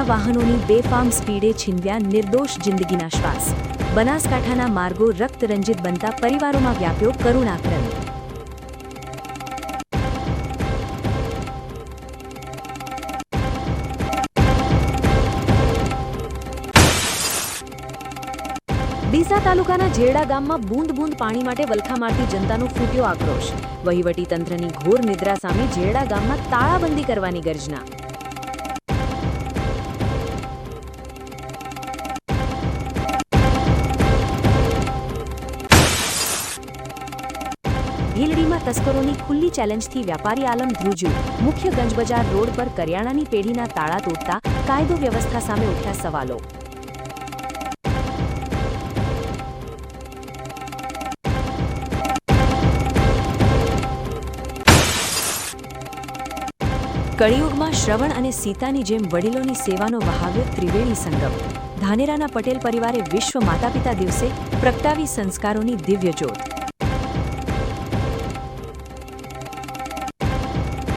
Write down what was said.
વાહનોની બેફામ સ્પીડે છીનવ્યા નિર્દોષ જિંદગીના શ્વાસ. બનાસકાંઠાના માર્ગો રક્તરંજિત બનતા પરિવારોમાં વ્યાપ્યો કરુણાક્રંદ. ડીસા તાલુકાના જેરડા ગામમાં બૂંદ બૂંદ પાણી માટે વલખા મારતી જનતાનો ફૂટ્યો આક્રોશ. વહીવટીતંત્રની ઘોર નિદ્રા સામે જેરડા ગામમાં તાળાબંધી કરવાની ગર્જના. ભીલડીમાં તસ્કરોની ખુલ્લી ચેલેન્જથી વ્યાપારી આલમ ધ્રુજ્યું. મુખ્ય ગંજબજાર રોડ પર કરિયાણાની પેઢીના તાળા તોડતા કાયદો વ્યવસ્થા સામે ઉઠ્યા સવાલો. કળિયુગમાં શ્રવણ અને સીતાની જેમ વડીલોની સેવાનો વહાવ્યો ત્રિવેણી સંગમ. ધાનેરાના પટેલ પરિવારે વિશ્વ માતાપિતા દિવસે પ્રગટાવી સંસ્કારોની દિવ્ય જ્યોત.